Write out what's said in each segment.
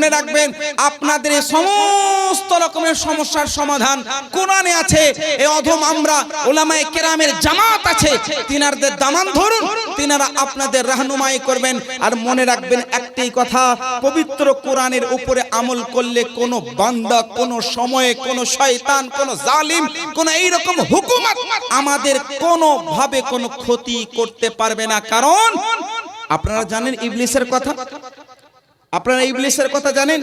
মনে রাখবেন আপনাদের এই সমস্ত রকমের সমস্যার সমাধান কোরআনে আছে। এই অধম আমরা উলামায়ে কেরামের জামাত আছে, তিনারদের দামান ধরুন, তিনারা আপনাদের রাহনুমাই করবেন। আর মনে রাখবেন একটাই কথা, পবিত্র কোরআনের উপরে আমল করলে কোনো বান্দা, কোনো সময়ে, কোনো শয়তান, কোনো জালিম, কোনো এইরকম হুকুমত আমাদের কোনো ভাবে কোনো ক্ষতি করতে পারবে না। কারণ আপনারা জানেন ইবলিসের কথা, আপনারা ইবলিসের কথা জানেন।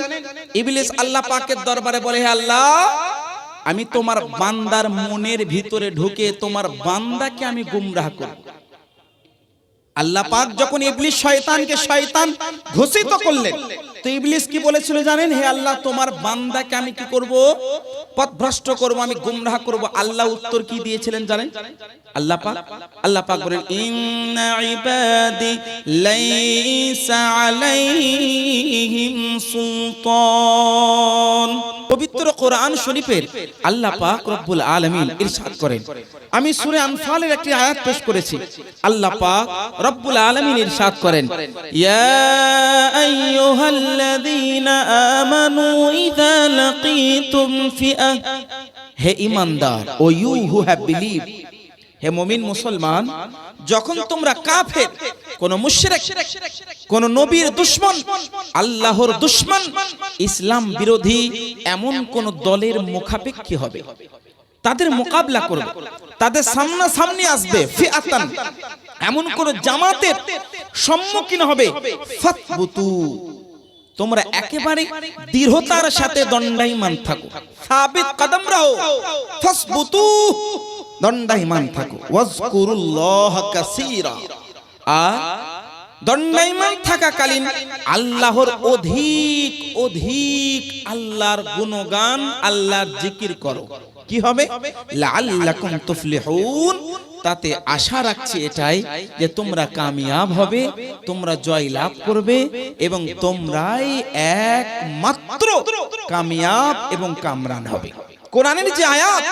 ইবলিস আল্লাহ পাকের দরবারে বলে, হে আল্লাহ, আমি তোমার বান্দার মনের ভিতরে ঢুকে তোমার বান্দাকে আমি গুমরাহ করব। আল্লাহ পাক যখন ইবলিস শয়তানকে শয়তান ঘোষিত করলেন, তো ইবলিস কি বলেছিল জানেন? হে আল্লাহ, তোমার বান্দাকে আমি কি করব? পথভ্রষ্ট করব, আমি গুমরাহ করব। আল্লাহ উত্তর কি দিয়েছিলেন জানেন? আল্লাহ পাক বলেন, ইন্না ইবাদি লাইসা আলাইহিম সুলতান। পবিত্র কোরআন শরীফের আল্লাহ পাক রব্বুল আলামিন ইরশাদ করেন, আমি সূরা আনফালের একটি আয়াত পেশ করেছি। আল্লাহ পাক রব্বুল আলামিন ইরশাদ করেন, ইয়া আইয়ুহাল্লাযীনা আমানু ইযা লাকীতুম ফিআ, হে ঈমানদার, ও ইউ হু হ্যাভ বিলিভড, হে মুমিন মুসলমান, যখন তোমরা কাফের, কোন মুশরিক, কোন নবীর দুশমন, আল্লাহর দুশমন, ইসলাম বিরোধী এমন কোন দলের মুখাপেক্ষী হবে, তাদের মোকাবিলা করবে, তাদের সামনাসামনি আসবে, ফিআতান, এমন কোন জামাতের সম্মুখীন হবে, ফাতবুতু, তোমরা একেবারে দৃঢ়তার সাথে দণ্ডায়মান থাকো, সাবিত কদম রহো, ফাসবুতু, দণ্ডায়মান থাকো, ওয়াজকুরুল্লাহ কাসীরা, আর দণ্ডায়মান থাকাকালীন আল্লাহর অধিক অধিক আল্লাহর গুণগান, আল্লাহর জিকির করো। কি হবে? লাআল্লাকুম তুফলিহুন, তাতে আশা রাখছি এটাই যে তোমরা কামিয়াব হবে, তোমরা জয় লাভ করবে এবং তোমরাই একমাত্র কামিয়াব এবং কামরান হবে। কোরআনের যে আয়াত,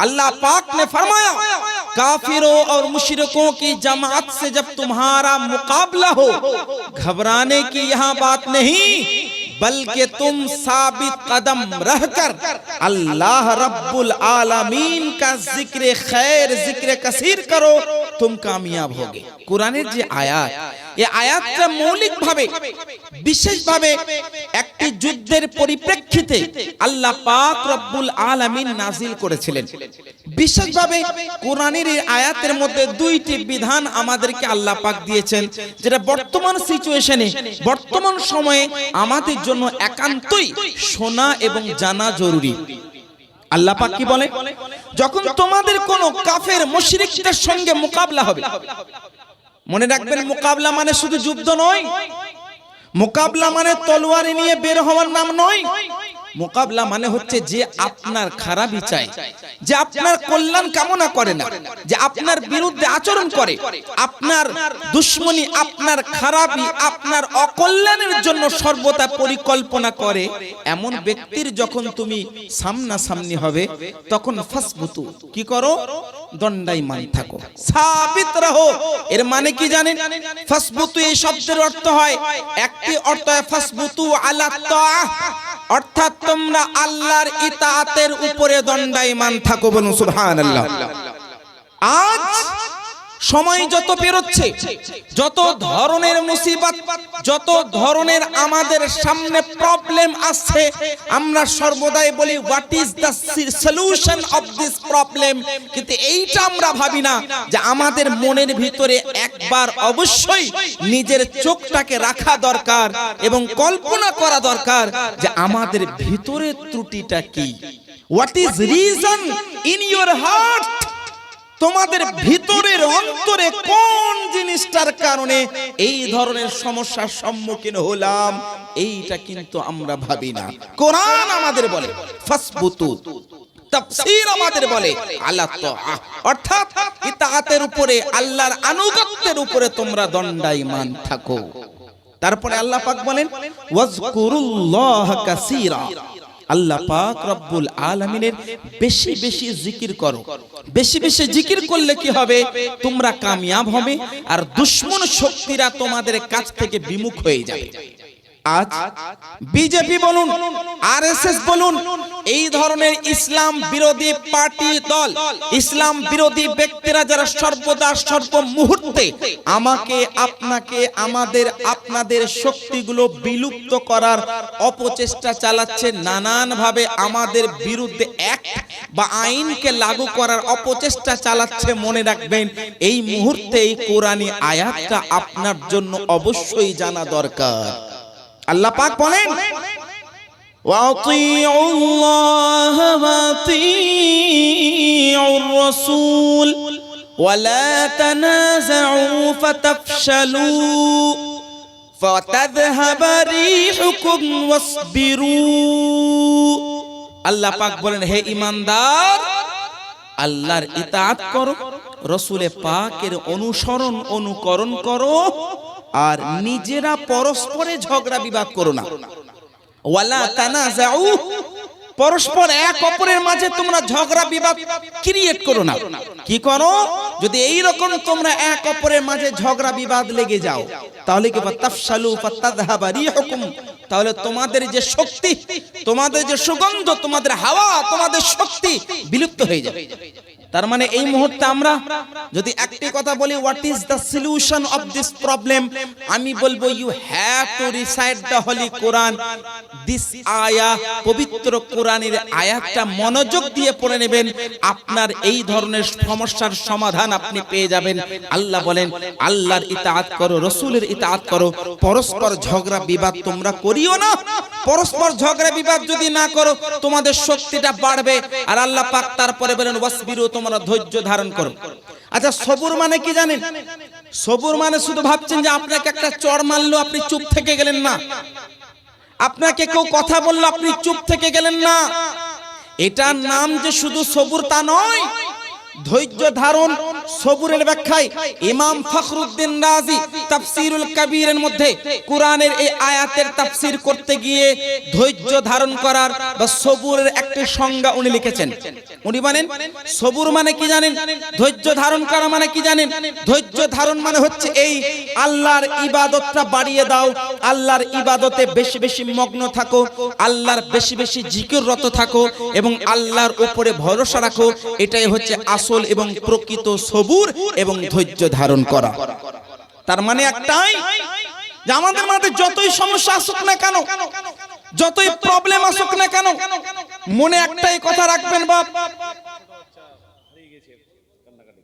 अल्लाह पाक ने फरमाया, काफिरों और मुशरिकों की जमात से जब तुम्हारा मुकाबला हो, घबराने की यहाँ बात नहीं, बल्कि तुम साबित कदम रहकर अल्लाह रब्बुल आलमीन का जिक्र खैर, जिक्र कसीर करो, तुम कामयाब होगे। कुराনের যে আয়াত, এই আয়াতটা মৌলিক ভাবে, বিশেষ ভাবে একটি যুদ্ধের পরিপ্রেক্ষিতে আল্লাহ পাক রব্বুল আলামিন নাজিল করেছিলেন। বিশেষ ভাবে কোরআনের এই আয়াতের মধ্যে দুইটি বিধান আমাদেরকে আল্লাহ পাক দিয়েছেন, যেটা বর্তমান সিচুয়েশনে, বর্তমান সময়ে আমাদের জন্য একান্তই শোনা এবং জানা জরুরি। আল্লাহ পাক কি বলে? যখন তোমাদের কোন কাফের মুশরিকদের সঙ্গে মোকাবিলা হবে, মনে রাখবেন মোকাবিলা মানে শুধু যুদ্ধ নয়, মোকাবিলা মানে তলোয়ারি নিয়ে বের হওয়ার নাম নয়। মোকাবিলা মানে হচ্ছে যে আপনার খারাপই চায়, যে আপনার কল্যাণ কামনা করে না, যে আপনার বিরুদ্ধে আচরণ করে, আপনার দুশমনী, আপনার খারাপি, আপনার অকল্যাণের জন্য সর্বদা পরিকল্পনা করে, এমন ব্যক্তির যখন তুমি সামনাসামনি হবে, তখন ফাসবুতু, কি করো? দণ্ডায়মান থাকো, সাবিত রহো। এর মানে কি জানেন? ফাসবুতু এই শব্দের অর্থ হয়, একটি অর্থ হয় ফাসবুতু আলা তাআহ, অর্থাৎ তোমরা আল্লাহর ইতাআতের উপরে দণ্ডায়মান থাকো। বলুন সুবহানাল্লাহ। আজ সময় যত পেরোচ্ছে, যত ধরনের মুসিবত, যত ধরনের আমাদের সামনে প্রবলেম আসছে, আমরা সর্বদাই বলি what is the solution of this problem, কিন্তু এইটা আমরা ভাবি না যে আমাদের মনের ভিতরে একবার অবশ্যই নিজের চোখটাকে রাখা দরকার এবং কল্পনা করা দরকার যে আমাদের ভিতরের ত্রুটিটা কি। What is reason in your heart, তোমাদের ভিতরের অন্তরে কোন জিনিসটার কারণে এই ধরনের সমস্যার সম্মুখীন হলাম, এইটা কিন্তু আমরা ভাবি না। কোরআন আমাদের বলে ফাসবুতু, তাফসীর আমাদের বলে আলা তাআহ, অর্থাৎ ইতাআতের উপরে, আল্লাহর আনুগত্যের উপরে তোমরা দণ্ডায়মান থাকো। তারপরে আল্লাহ পাক বলেন ওয়াজকুরুল্লাহ কাসীরা, আল্লাহ পাক রব্বুল আলামিনের বেশি বেশি জিকির করো। বেশি বেশি জিকির করলে কি হবে? তোমরা কামিয়াব হবে আর দুশমন শক্তিরা তোমাদের কাছ থেকে বিমুখ হয়ে যাবে। আজ বিজেপি বলুন, আরএসএস বলুন, এই ধরনের ইসলাম বিরোধী পার্টি দল, ইসলাম বিরোধী ব্যক্তিরা যারা সর্বদা সর্ব মুহূর্তে আমাকে, আপনাকে, আমাদের, আপনাদের শক্তিগুলো বিলুপ্ত করার অপচেষ্টা চালাচ্ছে, নানান ভাবে আমাদের বিরুদ্ধে অ্যাক্ট বা আইনকে লাগু করার অপচেষ্টা চালাচ্ছে, মনে রাখবেন এই মুহূর্তে এই কোরআনী আয়াতটা আপনার জন্য অবশ্যই জানা দরকার। আল্লাহ পাক বলেন, ওয়াতিউ আল্লাহ ওয়া আতিউর রাসূল ওয়া লা তানাযাউ ফাতাফশালু ফাতাযহাবা রিহুকুম ওয়াসবিরু। আল্লাহ পাক বলেন, হে ঈমানদার, আল্লাহর ইতাআত করো, রাসূলে পাকের অনুসরণ অনুকরণ করো, আর নিজেরা পরস্পরে ঝগড়া বিবাদ করো না। ওয়ালা তানাযাউ, পরস্পর এক অপরের মাঝে তোমরা ঝগড়া বিবাদ ক্রিয়েট করো না। কি করো? যদি এই রকম তোমরা এক অপরের মাঝে ঝগড়া বিবাদ লেগে যাও, তাহলে কি ফাতাফশালু ফাতাযহাবা রিহুকুম, তাহলে তোমাদের যে শক্তি, তোমাদের যে সুগন্ধ, তোমাদের হাওয়া, তোমাদের শক্তি বিলুপ্ত হয়ে যাবে। তার মানে এই মুহূর্তে আমরা যদি একটি কথা বলি, what is the solution of this problem, আমি বলবো you have to recite the holy Quran. This আয়া, পবিত্র কোরআনের আয়াতটা মনোযোগ দিয়ে পড়ে নেবেন, আপনার এই ধরনের সমস্যার সমাধান আপনি পেয়ে যাবেন। আল্লাহ বলেন, আল্লাহর ইতাআত করো, রাসূলের ইতাআত করো, পরস্পর ঝগড়া বিবাদ তোমরা করিও না। পরস্পর ঝগড়া বিবাদ যদি না করো, তোমাদের শক্তিটা বাড়বে। আর আল্লাহ পাক তারপরে বলেন, ওয়াসবিরু, তোমরা ধৈর্য ধারণ করো। আচ্ছা, সবুর মানে কি জানেন? সবুর মানে শুধু ভাবছেন যে আপনাকে একটা চড় মারলো, আপনি চুপ থেকে গেলেন না, আপনাকে কেউ কথা বললো, আপনি চুপ থেকে গেলেন না। এটার নাম যে শুধু সবুর তা নয়। ধৈর্য ধারণ সবুরের ব্যাখ্যায় ইমাম ফখরুদ্দিন রাজি তাফসীরুল কবীরের মধ্যে কোরআনের এই আয়াতের তাফসীর করতে গিয়ে ধৈর্য ধারণ করার বা সবুরের একটি সংজ্ঞা উনি লিখেছেন। উনি বলেন, সবুর মানে কি জানেন? ধৈর্য ধারণ করা মানে কি জানেন? ধৈর্য ধারণ মানে হচ্ছে এই, আল্লাহর ইবাদতটা বাড়িয়ে দাও, আল্লাহর ইবাদতে বেশি বেশি মগ্ন থাকো, আল্লাহর বেশি বেশি জিকিররত থাকো এবং আল্লাহর উপরে ভরসা রাখো। এটাই হচ্ছে আসল এবং প্রকৃত সবুর এবং ধৈর্য ধারণ করা। তার মানে একটাই, যে আমাদের মাঝে যতই সমস্যা আসুক না কেন, যতই প্রবলেম আসুক না কেন, মনে একটাই কথা রাখবেন, বাপ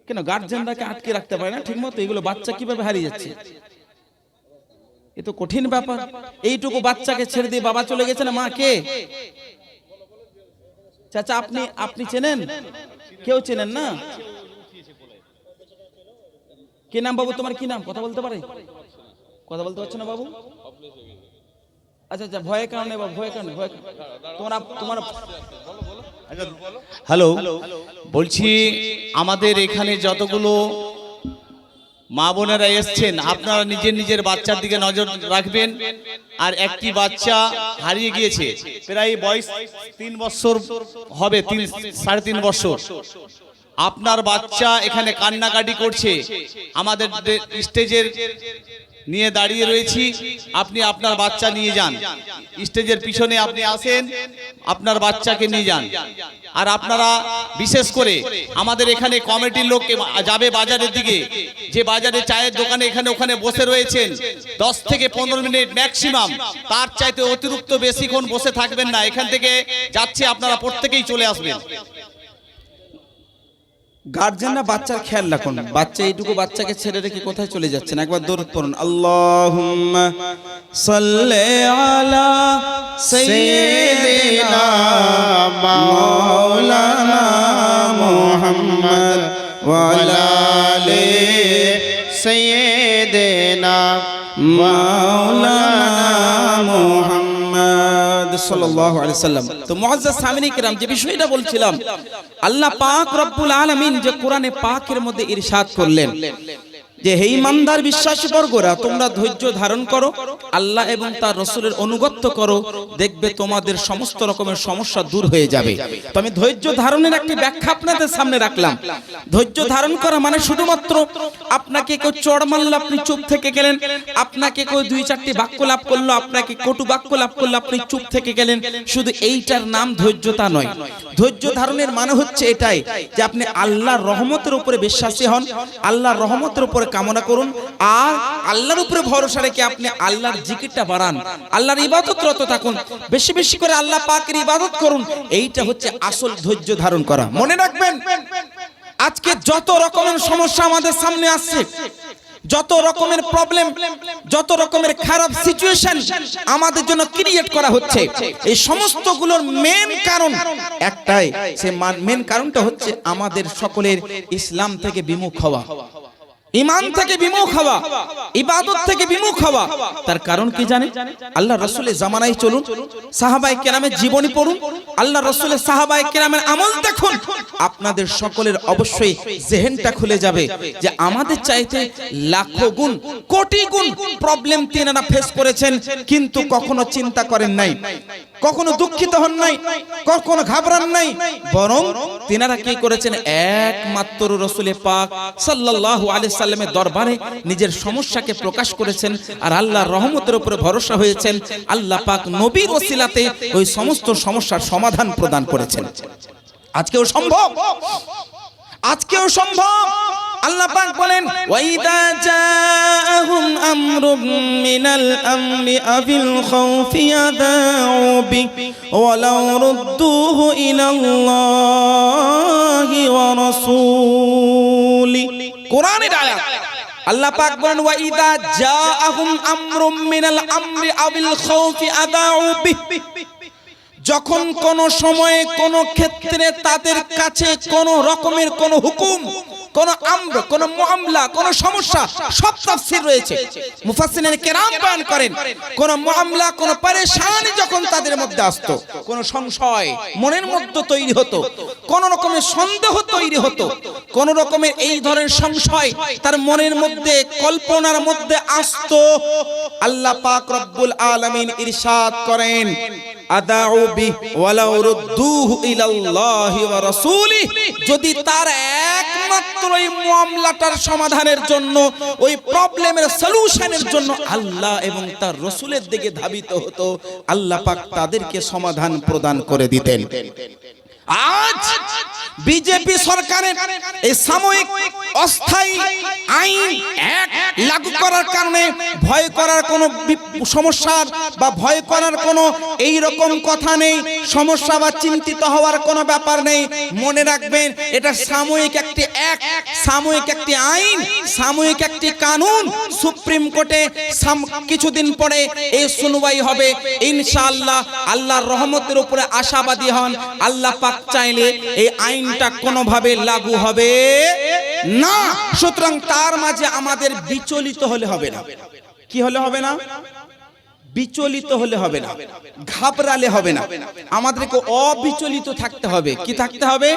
কেন গার্জেনরাকে আটকে রাখতে পারে না ঠিক মতো, এগুলো বাচ্চা কিভাবে হারিয়ে যাচ্ছে, এ তো কঠিন ব্যাপার। এইটুকু বাচ্চাকে ছেড়ে দিয়ে বাবা চলে গেছে না, মা কে? চাচা আপনি চেনেন? কেউ চেনেন না? কি নাম বাবু তোমার? কি নাম? কথা বলতে পারে? কথা বলতে পারছো না বাবু? আচ্ছা, ভয়ের কারণে বাবু, ভয়ের কারণে, তোমার হ্যালো, বলছি আমাদের এখানে যতগুলো মা বোনেরা এসছেন, আপনারা নিজের নিজের বাচ্চার দিকে নজর রাখবেন। আর একটি বাচ্চা হারিয়ে গিয়েছে, প্রায় বয়স 3 বছর হবে, 3.5 বছর। আপনার বাচ্চা এখানে কান্নাকাটি করছে, আমাদের স্টেজের নিয়ে দাঁড়িয়ে রয়েছি, আপনি আপনার বাচ্চা নিয়ে যান, স্টেজের পিছনে আপনি আসেন, আপনার বাচ্চাকে নিয়ে যান। আর আপনারা বিশেষ করে আমাদের এখানে কমিটির লোক যাবে বাজারের দিকে, যে বাজারে চায়ের দোকানে এখানে ওখানে বসে রয়েছেন, 10 থেকে 15 মিনিট ম্যাক্সিমাম, তার চাইতে অতিরিক্ত বেশিক্ষণ বসে থাকবেন না। এখান থেকে যাচ্ছে, আপনারা প্রত্যেকেই চলে আসবেন। গার্জেনরা বাচ্চার খেয়াল রাখুন, বাচ্চা এইটুকু বাচ্চাকে ছেড়ে রেখে কোথায় চলে যাচ্ছেন? একবার দরুদ পড়ুন, আল্লাহুম্মা সাল্লি আলা সাইয়্যিদিনা মাওলানা মুহাম্মদ ওয়া আলা আলি সাইয়্যিদিনা মাওলানা মুহাম্মদ সাল্লাল্লাহু আলাইহি সাল্লাম। তো মুআজ্জাজ সামিনী কিরাম, যে বিষয়টা বলছিলাম, আল্লাহ পাক রব্বুল আলামিন যে কোরআনে পাকের মধ্যে ইরশাদ করলেন যে হে ঈমানদার বিশ্বাসী বর্গরা, তোমরা ধৈর্য ধারণ করো, আল্লাহ এবং তার রাসূলের অনুগত্য করো, দেখবে তোমাদের সমস্ত রকমের সমস্যা দূর হয়ে যাবে। তো আমি ধৈর্য ধারণের একটি ব্যাখ্যা আপনাদের সামনে রাখলাম। ধৈর্য ধারণ করা মানে শুধুমাত্র আপনাকে কেউ চড় মারল, আপনি চুপ থেকে গেলেন, আপনাকে কেউ দুই চারটি বাক্য লাভ করলো, আপনাকে কটু বাক্য লাভ করলো, আপনি চুপ থেকে গেলেন, শুধু এইটার নাম ধৈর্যতা নয়। ধৈর্য ধারণের মানে হচ্ছে এটাই যে আপনি আল্লাহর রহমতের উপরে বিশ্বাসী হন, আল্লাহর রহমতের উপরে কামনা করুন, আর আল্লাহর উপরে ভরসা রেখে আপনি আল্লাহর জিকিরটা বাড়ান, আল্লাহর ইবাদতরত থাকুন, বেশি বেশি করে আল্লাহ পাকের ইবাদত করুন। এইটা হচ্ছে আসল ধৈর্য ধারণ করা। মনে রাখবেন, আজকে যত রকমের সমস্যা আমাদের সামনে আসছে, যত রকমের প্রবলেম, যত রকমের খারাপ সিচুয়েশন আমাদের জন্য ক্রিয়েট করা হচ্ছে, এই সমস্তগুলোর মেন কারণ একটাই। সে মেন কারণটা হচ্ছে আমাদের সকলের ইসলাম থেকে বিমুখ হওয়া, ঈমান থেকে বিমুখ হওয়া, ইবাদত থেকে বিমুখ হওয়া। তার কারণ কি জানেন? আল্লাহ রাসূলের জামানায় চলুন, সাহাবায়ে কেরামের জীবনী পড়ুন, আল্লাহ রাসূলের সাহাবায়ে কেরামের আমল দেখুন, আপনাদের সকলের অবশ্যই জেহেনটা খুলে যাবে যে আমাদের চাইতে লাখো গুণ, কোটি গুণ প্রবলেম তিনারা ফেস করেছেন, কিন্তু কখনো চিন্তা করেন নাই, কখনো দুঃখিত হন নাই, কখনো ঘাবড়ান নাই, বরং তিনারা কি করেছেন? একমাত্র রাসূল পাক সাল্লাল্লাহু আলাইহি সাল্লামের দরবারে নিজের সমস্যাকে প্রকাশ করেছেন, আর আল্লাহর রহমতের উপরে ভরসা হয়েছেন। আল্লাহ পাক নবীর ওসিলাতে ওই সমস্ত সমস্যার সমাধান প্রদান করেছেন। আজকেও সম্ভব, আজকেও সম্ভব। আল্লাহ পাক বলেন, ওয়াইদা জাআহুম আমরুম মিনাল আমরি আবিল খাউফি আদাউ বি ওয়ালাউ রুদ্দুহু ইলাল্লাহি ওয়া রাসূলি। কোরআনের আয়াত। আল্লাহ পাক বলেন, ওয়াইদা জাআহুম আমরুম মিনাল আমরি আবিল খাউফি আদাউ বি, যখন কোন সময়ে কোন ক্ষেত্রে তাদের কাছে কোন রকমের কোন হুকুম, কোন আমর, কোন মুআমলা, কোন সমস্যা, সব তাফসীর রয়েছে, মুফাসসিরিন কেরাম বয়ান করেন, কোন মুআমলা, কোন পরেশানি যখন তাদের মধ্যে আসতো, কোন সংশয় মনের মধ্যে তৈরি হতো, কোন রকমের সন্দেহ তৈরি হতো, কোন রকমের এই ধরনের সংশয় তার মনের মধ্যে, কল্পনার মধ্যে আসতো, আল্লাহ পাক রব্বুল আলামিন ইরশাদ করেন, আদাউ বি ওয়ালাউ রুদ্দুহু ইলাল্লাহি ওয়া রাসূলিহি, যদি তার একমাত্র এই মামলাটার সমাধানের জন্য, ওই প্রবলেমের সলিউশনের জন্য আল্লাহ এবং তার রাসূলের দিকে ধাবিত হতো, আল্লাহ পাক তাদেরকে সমাধান প্রদান করে দিতেন। আজ বিজেপি সরকারের এই সাময়িক অস্থায়ী আইন লাগু করার কারণে ভয় করার কোনো সমস্যা বা ভয় করার কোনো এই রকম কথা নেই, সমস্যা বা চিন্তিত হওয়ার কোনো ব্যাপার নেই। মনে রাখবেন, এটা সাময়িক একটি সাময়িক একটি আইন, সাময়িক একটি কানুন। সুপ্রিম কোর্টে কিছুদিন পরে এই শুনানি হবে ইনশাআল্লাহ। আল্লাহর রহমতের উপরে আশাবাদী হন, আল্লাহ পাক চাইলে এই আইনটা কোনোভাবে লাগু হবে না। সুতরাং তার মাঝে আমাদের বিচলিত হলে হবে না। কি হলে হবে না? বিচলিত হলে হবে না, ঘাবড়ালে হবে না, আমাদেরকে অবিচলিত থাকতে হবে। কি থাকতে হবে?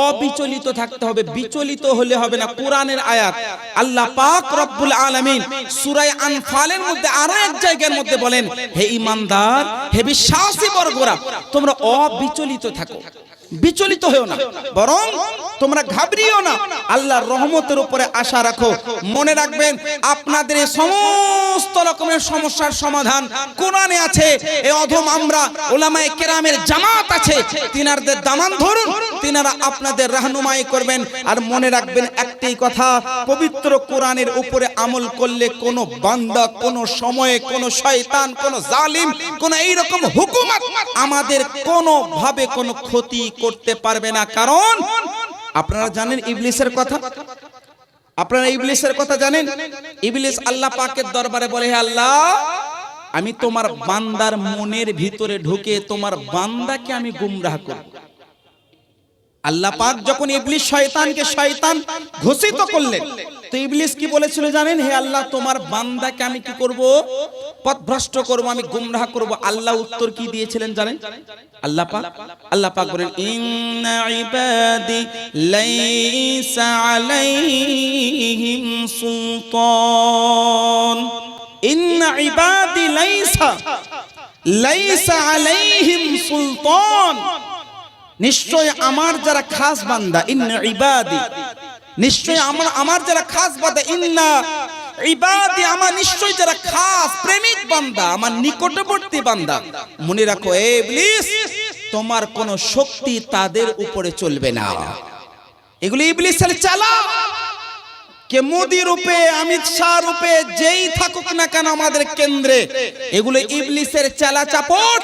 অবিচলিত থাকতে হবে। বিচলিত হলে হবে না। কোরআনের আয়াত আল্লাহ পাক রব্বুল আলামিন সূরা আনফালের মধ্যে আরো এক জায়গার মধ্যে বলেন, হে ঈমানদার, হে বিশ্বাসী বর্গরা, তোমরা অবিচলিত থাকো, বিচলিত হও না, বরং তোমরা ঘাবড়িও না, আল্লাহর রহমতের উপরে আশা রাখো। মনে রাখবেন, আপনাদের এই সমস্ত রকমের সমস্যার সমাধান কোরআনে আছে। এই অধম আমরা উলামায়ে কেরামের জামাত আছে, তিনারদের দামান ধরুন, তিনারা আপনাদের রাহনুমাই করবেন। আর মনে রাখবেন একটাই কথা, পবিত্র কোরআনের উপরে আমল করলে কোনো বান্দা, কোনো সময়ে, কোনো শয়তান, কোনো জালিম, কোনো এইরকম হুকুমত আমাদের কোনো ভাবে কোনো ক্ষতি করতে পারবে না। কারণ আপনারা জানেন ইবলিসের কথা, আপনারা ইবলিসের কথা জানেন। ইবলিস আল্লাহ পাকের দরবারে বলে, হে আল্লাহ, আমি তোমার বান্দার মনের ভিতরে ঢুকে তোমার বান্দাকে আমি গুমরাহ করব। আল্লাহ পাক যখন ইবলিস শয়তানকে শয়তান ঘোষিত করলেন, তো ইবলিস কি বলেছিল জানেন? হে আল্লাহ, তোমার বান্দাকে আমি কি করব? পথভ্রষ্ট করব, আমি গুমরাহ করব। আল্লাহ উত্তর কি দিয়েছিলেন জানেন? আল্লাহ পাক বলেন, ইন্না ইবাদি লাইসা আলাইহিম সুলতান, ইন্না ইবাদি লাইসা আলাইহিম সুলতান, নিশ্চয় আমার যারা খাস বান্দা, ইন্না ইবাদি, নিশ্চয় আমার যারা খাস বান্দা, ইন্না ইবাদি, আমার নিশ্চয় যারা খাস প্রেমিক বান্দা, আমার নিকটবর্তী বান্দা। মনে রাখো এ ইবলিস, তোমার কোনো শক্তি তাদের উপরে চলবে না। এগুলো ইবলিসের চালা। কে মোদি রূপে, অমিত শাহ রূপে, যেই থাকুক না কেন আমাদের কেন্দ্রে, এগুলো ইবলিসের চালা চাপট,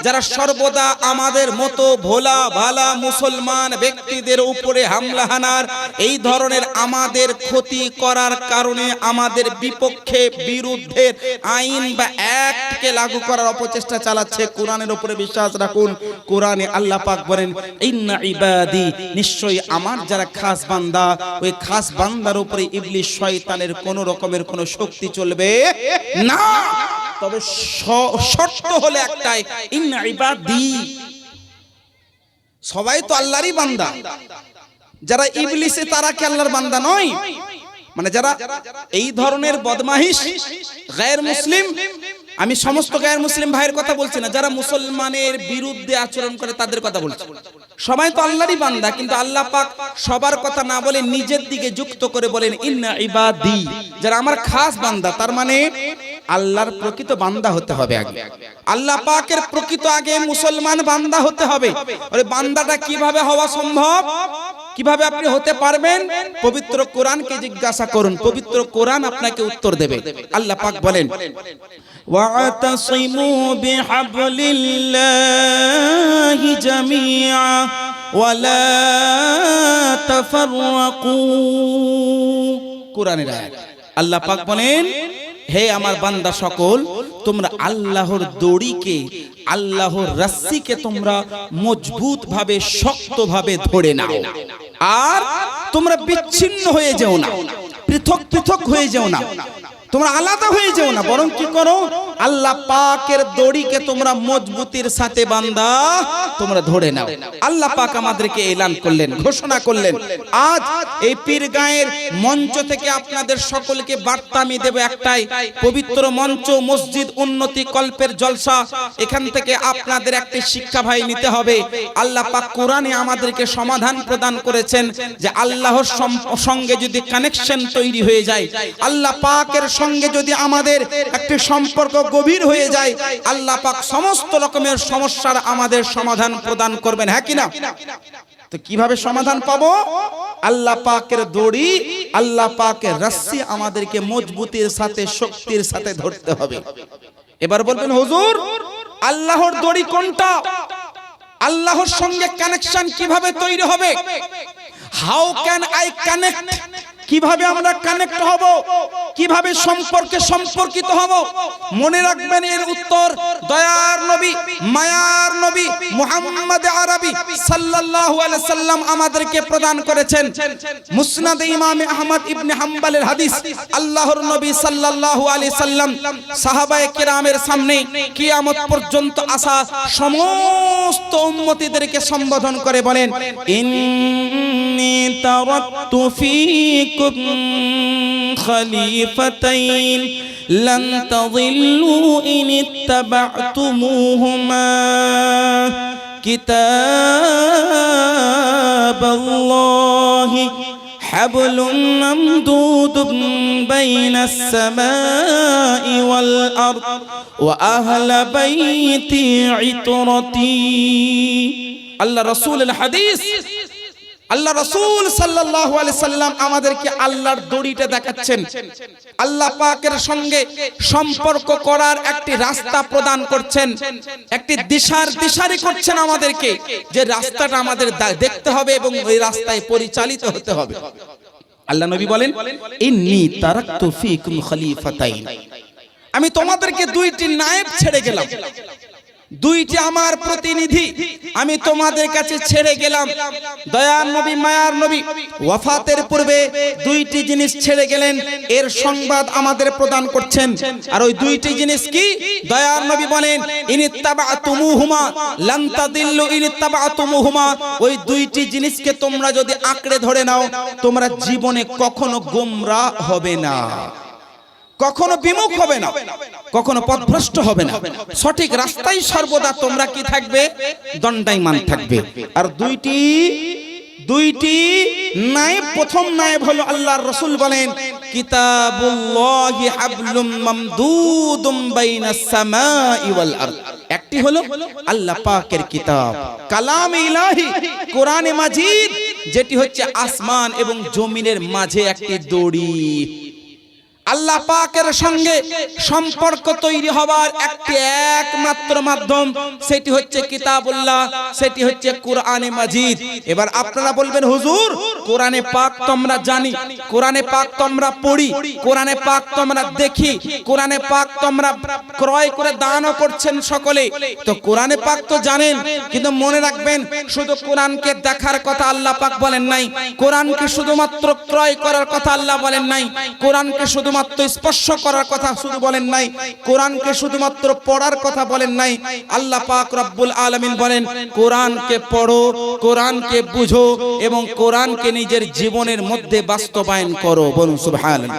যারা সর্বদা আমাদের মতো ভোলা ভালা মুসলমান ব্যক্তিদের উপরে হামলা হানার, এই ধরনের আমাদের ক্ষতি করার কারণে আমাদের বিপক্ষে বিরুদ্ধের আইন বা অ্যাক্টকে লাগু করার অপচেষ্টা চালাচ্ছে। কোরআনের উপরে বিশ্বাস রাখুন। কোরআনে আল্লাহ পাক বলেন, ইন্না ইবাদি, নিশ্চয়ই আমার যারা খাস বান্দা, ওই খাস বান্দার উপরে ইবলিস শয়তানের কোন রকমের কোন শক্তি চলবে না। তবে শর্ত হলো একটাই, ইন্না ইবাদি, সবাই তো আল্লাহরই বান্দা। যারা ইবলিসে তারা কি আল্লাহর বান্দা নয়? মানে যারা এই ধরনের বদমাইশ গায়ের মুসলিম, আমি সমস্ত গায়ের মুসলিম ভাইয়ের কথা বলছি না, যারা মুসলমানের বিরুদ্ধে আচরণ করে তাদের কথা বলছি। সবাই তো আল্লাহরই বান্দা, কিন্তু আল্লাহ পাক সবার কথা না বলে নিজের দিকে যুক্ত করে বলেন, ইন্না ইবাদি, যারা আমার খাস বান্দা। তার মানে আল্লাহর প্রকৃত বান্দা হতে হবে আগে, আল্লাহ পাকের প্রকৃত আগে মুসলমান বান্দা হতে হবে। আরে বান্দাটা কিভাবে হওয়া সম্ভব? কিভাবে আপনি হতে পারবেন? পবিত্র কোরআনকে জিজ্ঞাসা করুন, পবিত্র কোরআন আপনাকে উত্তর দেবে। আল্লাহ পাক বলেন, ওয়াতাসিমু বিহাবলিল্লাহি জামিআ ওয়ালা তাফাররাকু। কোরআনের আয়াত। আল্লাহ পাক বলেন, হে আমার বান্দা সকল, তোমরা আল্লাহর দড়িকে, আল্লাহর রস্সিকে তোমরা মজবুত ভাবে, শক্ত ভাবে ধরে নাও, আর তোমরা বিচ্ছিন্ন হয়ে যেও না, পৃথক পৃথক হয়ে যেও না, তোমরা আলাদা হয়ে যেও না, বরং কি করো? আল্লাহ পাকের দড়িকে তোমরা মজবুতির সাথে বান্দা তোমরা ধরে নাও। আল্লাহ পাক আমাদেরকে এলান করলেন, ঘোষণা করলেন। আজ এই পীরগাঁয়ের মঞ্চ থেকে আপনাদের সকলকে বার্তা আমি দেব একটাই, পবিত্র মঞ্চ, মসজিদ উন্নতি কল্পের জলসা, এখান থেকে আপনাদের একটি শিক্ষা ভাই নিতে হবে। আল্লাহ পাক কোরআনে আমাদেরকে সমাধান প্রদান করেছেন যে আল্লাহর সঙ্গে যদি কানেকশন তৈরি হয়ে যায়, আল্লাহ পাকের সঙ্গে যদি আমাদের একটি সম্পর্ক গভীর হয়ে যায়, আল্লাহ পাক সমস্ত রকমের সমস্যার আমাদের সমাধান প্রদান করবেন। হ্যাঁ কিনা? তো কিভাবে সমাধান পাবো? আল্লাহ পাকের দড়ি, আল্লাহ পাকের রস্সি আমাদেরকে মজবুতির সাথে, শক্তির সাথে ধরতে হবে। এবার বলবেন, হুজুর আল্লাহর দড়ি কোনটা? আল্লাহর সঙ্গে কানেকশন কিভাবে তৈরি হবে? How can I connect? কিভাবে আমরা কানেক্ট হব? কিভাবে সম্পর্কে সম্পর্কিত হব? মনে রাখবেন, এর উত্তর দয়ার নবী, মায়ার নবী মুহাম্মদ আরবি সাল্লাল্লাহু আলাইহি সাল্লাম আমাদেরকে প্রদান করেছেন। মুসনাদ ইমাম আহমদ ইবনে হাম্বলের হাদিস, আল্লাহর নবী সাল্লাল্লাহু আলাইহি সাল্লাম সাহাবায়ে কেরামের সামনে কিয়ামত পর্যন্ত আসা সমস্ত উম্মতীদেরকে সম্বোধন করে বলেন, ইন্নী তারাকতু ফীকুম খলিফাতাইন লান তাযিল্লু ইন ইত্তাবা'তুমুহুমা কিতাবাল্লাহি হাবলুম মামদুদুন বাইনাস সামাই ওয়াল আরদ ওয়া আহলা বাইতি ইতরাতি। আল্লাহ রাসূলের হাদিস, আল্লাহ রাসূল সাল্লাল্লাহু আলাইহি সাল্লাম আমাদেরকে আল্লাহর দড়িটা দেখাচ্ছেন, আল্লাহ পাকের সঙ্গে সম্পর্ক করার একটি রাস্তা প্রদান করছেন, একটি দিশারি করছেন আমাদেরকে, যে রাস্তাটা আমাদের দেখতে হবে এবং ওই রাস্তায় পরিচালিত হতে হবে। আল্লাহ নবী বলেন, ইন্নী তারাকতু ফীকুম খলিফাতাইন, আমি তোমাদেরকে দুইটি নায়েব ছেড়ে গেলাম। দুইটি আমার প্রতিনিধি আমি তোমাদের কাছে ছেড়ে গেলাম। দয়ার নবী মায়ার নবী ওয়াফাতের পূর্বে দুইটি জিনিস ছেড়ে গেলেন, এর সংবাদ আমাদের প্রদান করছেন। আর ওই দুইটি জিনিস কি? দয়ার নবী বলেন ইনিত্তাবাতুমুহুমা লান তাদিল্লু ইনিত্তাবাতুমুহুমা, ওই দুইটি জিনিসকে তোমরা যদি আঁকড়ে ধরে নাও তোমরা জীবনে কখনো গোমরা হবে না, কখনো বিমুখ হবে না, কখনো পথভ্রষ্ট হবে না, সঠিক রাস্তায় সর্বদা তোমরা কি থাকবে? দণ্ডায়মান থাকবে। আর দুইটি নায়েব, প্রথম নায়েব হলো আল্লাহর রাসূল বলেন কিতাবুল্লাহি হাবলুম মামদুদুম বাইনাস সামাই ওয়াল আরদ। একটি হলো আল্লাহ পাকের কিতাব কালাম ইলাহি কোরআনে মাজিদ, যেটি হচ্ছে আসমান এবং জমিনের মাঝে একটি দড়ি। আল্লাহ পাকের সঙ্গে সম্পর্ক তৈরি হবার একটি একমাত্র মাধ্যম, সেটি হচ্ছে কিতাবুল্লাহ, সেটি হচ্ছে কোরআনে মাজিদ। এবার আপনারা বলবেন হুজুর কোরআনে পাক তো আমরা জানি, কোরআনে পাক তো আমরা পড়ি, কোরআনে পাক তো আমরা দেখি, কোরআনে পাক তো আমরা ক্রয় করে দানও করছেন সকলে, তো কোরআনে পাক তো জানেন, কিন্তু মনে রাখবেন শুধু কোরআনকে দেখার কথা আল্লাহ পাক বলেন নাই, কোরআনকে শুধুমাত্র ক্রয় করার কথা আল্লাহ বলেন নাই, কোরআনকে শুধুমাত্র স্পর্শ করার কথা শুধু বলেন নাই, কোরআনকে শুধুমাত্র পড়ার কথা বলেন নাই। আল্লাহ পাক রব্বুল আলামিন বলেন কোরআনকে পড়ো, কোরআনকে বুঝো এবং কোরআনকে নিজের জীবনের মধ্যে বাস্তবায়ন করো। বলুন সুবহানাল্লাহ।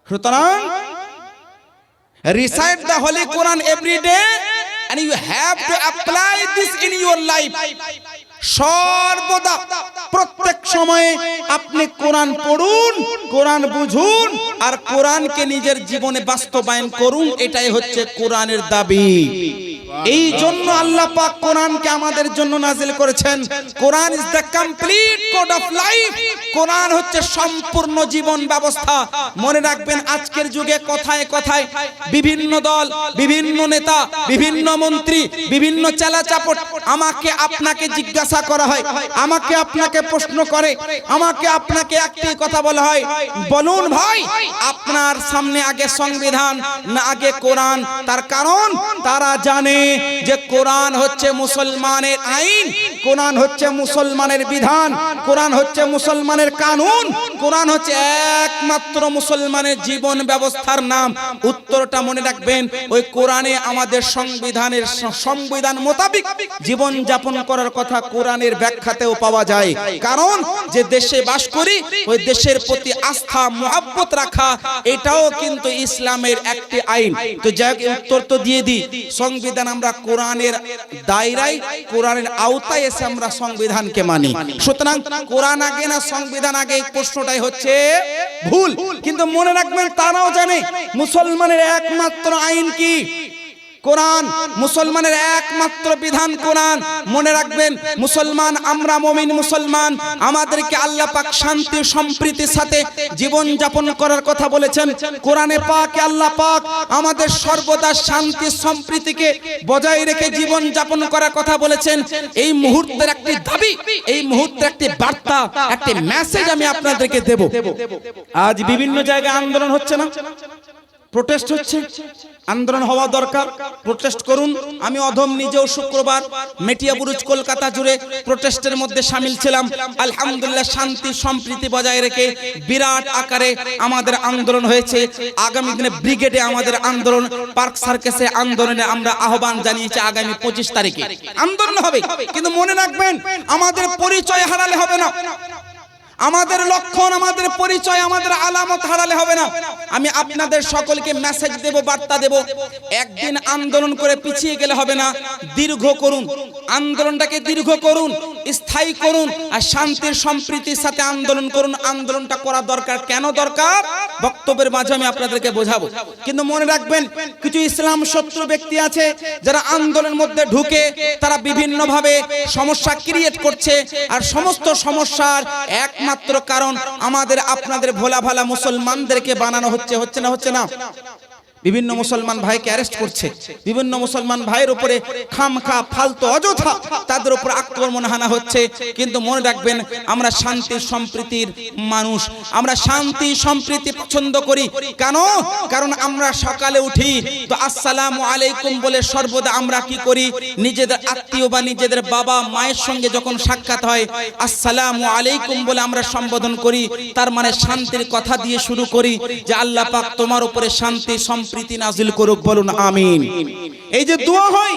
সুতরাং recite the Holy Quran every day and you have to apply this in your life. সর্বদা প্রত্যেক সময়ে আপনি কোরআন পড়ুন, কোরআন বুঝুন আর কোরআনকে নিজের জীবনে বাস্তবায়ন করুন, এটাই হচ্ছে কোরআনের দাবি। এই জন্য আল্লাহ পাক কোরআনকে আমাদের জন্য নাজিল করেছেন। Quran is the complete code of life, Quran হচ্ছে সম্পূর্ণ জীবন ব্যবস্থা। মনে রাখবেন আজকের যুগে কথায় কথায় বিভিন্ন দল, বিভিন্ন নেতা, বিভিন্ন মন্ত্রী, বিভিন্ন চালাচাপট আমাকে আপনাকে জিজ্ঞাসা করা হয়, আমাকে আপনাকে প্রশ্ন করে, আমাকে আপনাকে একটি কথা বলা হয়, বলুন ভাই আপনার সামনে আগে সংবিধান না আগে কোরআন? তার কারণ তারা জানে যে কোরআন হচ্ছে মুসলমানের আইন, কোরআন হচ্ছে মুসলমানের বিধান, কোরআন হচ্ছে মুসলমানের কানুন, কোরআন হচ্ছে একমাত্র মুসলমানের জীবন ব্যবস্থার নাম। উত্তরটা মনে রাখবেন, ওই কোরআনে আমাদের সংবিধানের সংবিধান মোতাবেক জীবন যাপন করার কথা কোরআনের ব্যাখ্যাতেও পাওয়া যায়। কারণ যে দেশে বাস করি ওই দেশের প্রতি আস্থা মহব্বত রাখা এটাও কিন্তু ইসলামের একটি আইন। তো যাই হোক উত্তর তো দিয়ে দিই, সংবিধান আমরা কোরআনের দায়রায় কোরআনের আওতায় এসে আমরা সংবিধানকে মানি। সুতরাং কোরআন আগে না সংবিধান আগে, এই প্রশ্নটাই হচ্ছে ভুল। কিন্তু মনে রাখবেন তারাও জানে মুসলমানের একমাত্র আইন কি? কোরআন। মুসলমানের একমাত্র বিধান কোরআন। মনে রাখবেন মুসলমান আমরা, মুমিন মুসলমান, আমাদেরকে আল্লাহ পাক শান্তি সম্প্রীতির সাথে জীবন যাপন করার কথা বলেছেন। কোরআনে পাকে আল্লাহ পাক আমাদের সর্বদা শান্তি সম্প্রীতিকে বজায় রেখে জীবন যাপন করার কথা বলেছেন। এই মুহূর্তের একটি দাবি, এই মুহূর্তের একটি বার্তা, একটি মেসেজ আমি আপনাদেরকে দেব। আজ বিভিন্ন জায়গায় আন্দোলন হচ্ছে না, প্রোটেস্ট হচ্ছে, আন্দোলন হওয়া দরকার, প্রোটেস্ট করুন। আমি অধম নিজেও শুক্রবার মেটিয়াবুরুজ কলকাতা জুড়ে প্রোটেস্টের মধ্যে সামিল ছিলাম। আলহামদুলিল্লাহ শান্তি সম্প্রীতি বজায় রেখে বিরাট আকারে আমাদের আন্দোলন হয়েছে। আগামী দিনে ব্রিগেডে আমাদের আন্দোলন, পার্ক সার্কাসে আন্দোলনে আমরা আহ্বান জানিয়েছি। আগামী 25 তারিখে আন্দোলন হবে। কিন্তু মনে রাখবেন আমাদের পরিচয় হারালে হবে না, আমাদের লক্ষণ, আমাদের পরিচয়, আমাদের আলামত হারালে হবে না। আমি আপনাদের সকলকে মেসেজ দেব, বার্তা দেব, একদিন আন্দোলন করে পিছিয়ে গেলে হবে না, দীর্ঘ করুন আন্দোলনটাকে, দীর্ঘ করুন, স্থায়ী করুন আর শান্তির সম্প্রীতির সাথে আন্দোলন করুন। আন্দোলনটা করা দরকার। কেন দরকার বক্তব্যের মাঝে আমি আপনাদেরকে বোঝাবো। কিন্তু মনে রাখবেন কিছু ইসলাম শত্রু ব্যক্তি আছে যারা আন্দোলনের মধ্যে ঢুকে তারা বিভিন্নভাবে সমস্যা ক্রিয়েট করছে। আর সমস্ত সমস্যার একমাত্র কারণ আমাদের আপনাদের ভোলা ভালা মুসলমানদেরকে বানানো হচ্ছে। হচ্ছে না? বিভিন্ন মুসলমান ভাইকে অ্যারেস্ট করছে, বিভিন্ন মুসলমান ভাইয়ের উপরে খামখা ফালতু অযথা তাদের উপর আক্রমণ হানা হচ্ছে। কিন্তু মনে রাখবেন, আমরা শান্তি সম্প্রীতির মানুষ, আমরা শান্তি সম্প্রীতি পছন্দ করি। কেন? কারণ আমরা সকালে উঠি তো আসসালামু আলাইকুম বলে সর্বদা আমরা কি করি, নিজেদের আত্মীয় বা নিজেদের বাবা মায়ের সঙ্গে যখন সাক্ষাৎ হয় আসসালামু আলাইকুম বলে আমরা সম্বোধন করি। তার মানে শান্তির কথা দিয়ে শুরু করি যে আল্লাহ পাক তোমার উপরে শান্তি সম্প্রীতি নাজিল করুক, বলুন আমিন। এই যে দোয়া হয়,